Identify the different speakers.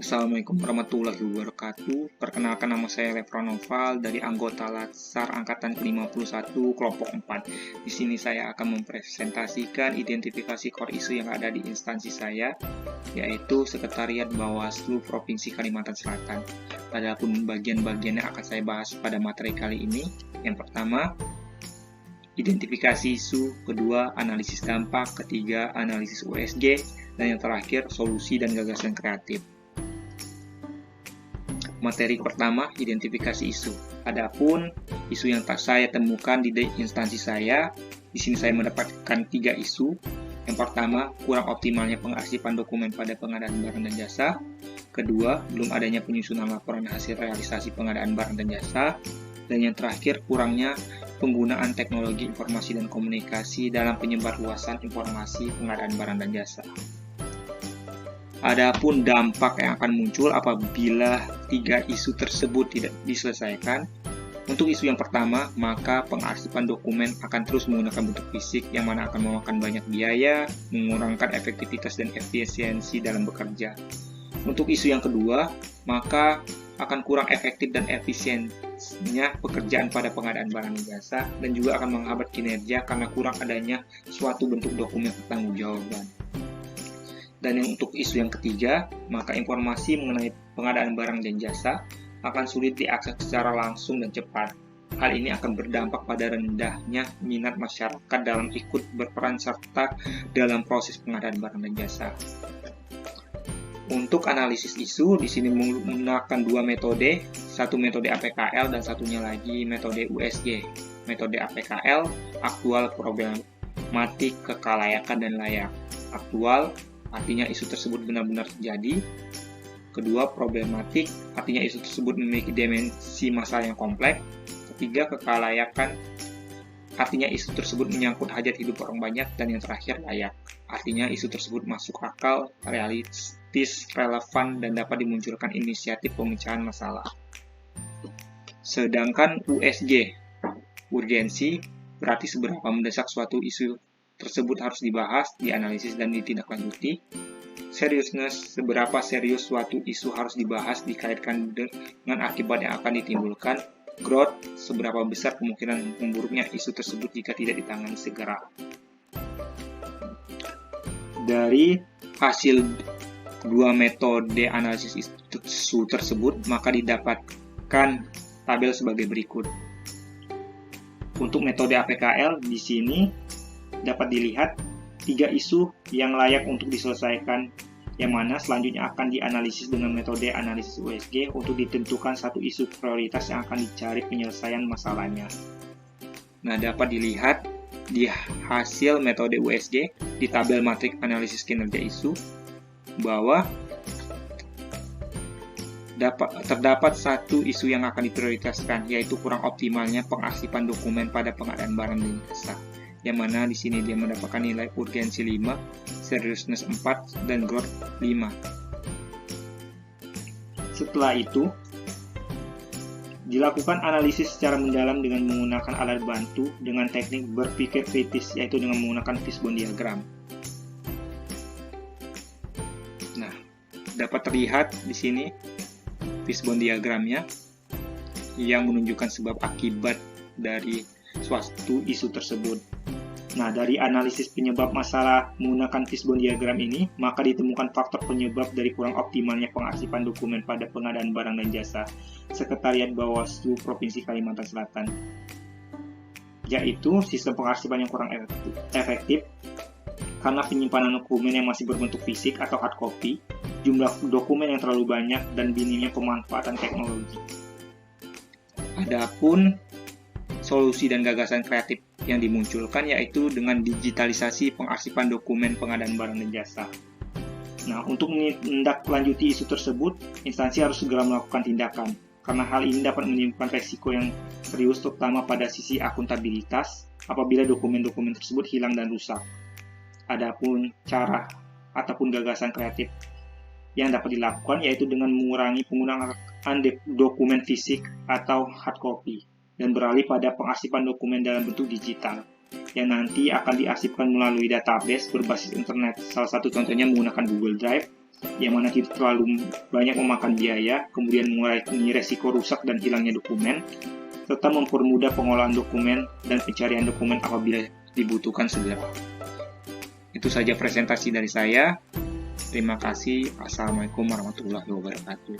Speaker 1: Assalamualaikum warahmatullahi wabarakatuh. Perkenalkan, nama saya Lefronoval dari anggota Latsar Angkatan ke-51 kelompok 4. Di sini saya akan mempresentasikan identifikasi core isu yang ada di instansi saya, yaitu Sekretariat Bawaslu Provinsi Kalimantan Selatan. Adapun bagian-bagian yang akan saya bahas pada materi kali ini, yang pertama, identifikasi isu, kedua, analisis dampak, ketiga, analisis USG, dan yang terakhir, solusi dan gagasan kreatif. Materi pertama, identifikasi isu. Adapun isu yang saya temukan di instansi saya, di sini saya mendapatkan 3 isu. Yang pertama, kurang optimalnya pengarsipan dokumen pada pengadaan barang dan jasa. Kedua, belum adanya penyusunan laporan hasil realisasi pengadaan barang dan jasa. Dan yang terakhir, kurangnya penggunaan teknologi informasi dan komunikasi dalam penyebarluasan informasi pengadaan barang dan jasa. Adapun dampak yang akan muncul apabila 3 isu tersebut tidak diselesaikan. Untuk isu yang pertama, maka pengarsipan dokumen akan terus menggunakan bentuk fisik yang mana akan memakan banyak biaya, mengurangkan efektivitas dan efisiensi dalam bekerja. Untuk isu yang kedua, maka akan kurang efektif dan efisiennya pekerjaan pada pengadaan barang dan jasa, dan juga akan menghambat kinerja karena kurang adanya suatu bentuk dokumen pertanggungjawaban. Dan untuk isu yang ketiga, maka informasi mengenai pengadaan barang dan jasa akan sulit diakses secara langsung dan cepat. Hal ini akan berdampak pada rendahnya minat masyarakat dalam ikut berperan serta dalam proses pengadaan barang dan jasa. Untuk analisis isu, di sini menggunakan 2 metode, satu metode APKL dan satunya lagi metode USG. Metode APKL, aktual, problematik, kekalayakan, dan layak. Aktual artinya isu tersebut benar-benar terjadi. Kedua, problematik, artinya isu tersebut memiliki dimensi masalah yang kompleks. Ketiga, kekalayakan, artinya isu tersebut menyangkut hajat hidup orang banyak. Dan yang terakhir, layak, artinya isu tersebut masuk akal, realistis, relevan, dan dapat dimunculkan inisiatif pemecahan masalah. Sedangkan USG, urgensi, berarti seberapa mendesak suatu isu tersebut harus dibahas, dianalisis, dan ditindaklanjuti. Seriousness, seberapa serius suatu isu harus dibahas, dikaitkan dengan akibat yang akan ditimbulkan. Growth, seberapa besar kemungkinan memburuknya isu tersebut jika tidak ditangani segera. Dari hasil 2 metode analisis isu tersebut, maka didapatkan tabel sebagai berikut. Untuk metode APKL, di sini dapat dilihat 3 isu yang layak untuk diselesaikan, yang mana selanjutnya akan dianalisis dengan metode analisis USG untuk ditentukan satu isu prioritas yang akan dicari penyelesaian masalahnya. Nah, dapat dilihat di hasil metode USG di tabel matrik analisis kinerja isu bahwa terdapat satu isu yang akan diprioritaskan, yaitu kurang optimalnya pengarsipan dokumen pada pengadaan barang dan jasa, yang mana di sini dia mendapatkan nilai urgensi 5, seriousness 4, dan growth 5. Setelah itu, dilakukan analisis secara mendalam dengan menggunakan alat bantu dengan teknik berpikir kritis, yaitu dengan menggunakan fishbone diagram. Nah, dapat terlihat di sini fishbone diagramnya yang menunjukkan sebab akibat dari suatu isu tersebut. Nah, dari analisis penyebab masalah menggunakan fishbone diagram ini, maka ditemukan faktor penyebab dari kurang optimalnya pengarsipan dokumen pada pengadaan barang dan jasa Sekretariat Bawaslu Provinsi Kalimantan Selatan, yaitu sistem pengarsipan yang kurang efektif karena penyimpanan dokumen yang masih berbentuk fisik atau hard copy, jumlah dokumen yang terlalu banyak, dan minimnya pemanfaatan teknologi. Adapun solusi dan gagasan kreatif yang dimunculkan yaitu dengan digitalisasi pengarsipan dokumen pengadaan barang dan jasa. Nah, untuk menindaklanjuti isu tersebut, instansi harus segera melakukan tindakan, karena hal ini dapat menimbulkan resiko yang serius terutama pada sisi akuntabilitas apabila dokumen-dokumen tersebut hilang dan rusak. Adapun cara ataupun gagasan kreatif yang dapat dilakukan yaitu dengan mengurangi penggunaan dokumen fisik atau hard copy dan beralih pada pengarsipan dokumen dalam bentuk digital yang nanti akan diarsipkan melalui database berbasis internet. Salah satu contohnya menggunakan Google Drive yang mana tidak terlalu banyak memakan biaya, kemudian mengurangi resiko rusak dan hilangnya dokumen, serta mempermudah pengolahan dokumen dan pencarian dokumen apabila dibutuhkan segera. Itu saja presentasi dari saya. Terima kasih. Assalamualaikum warahmatullahi wabarakatuh.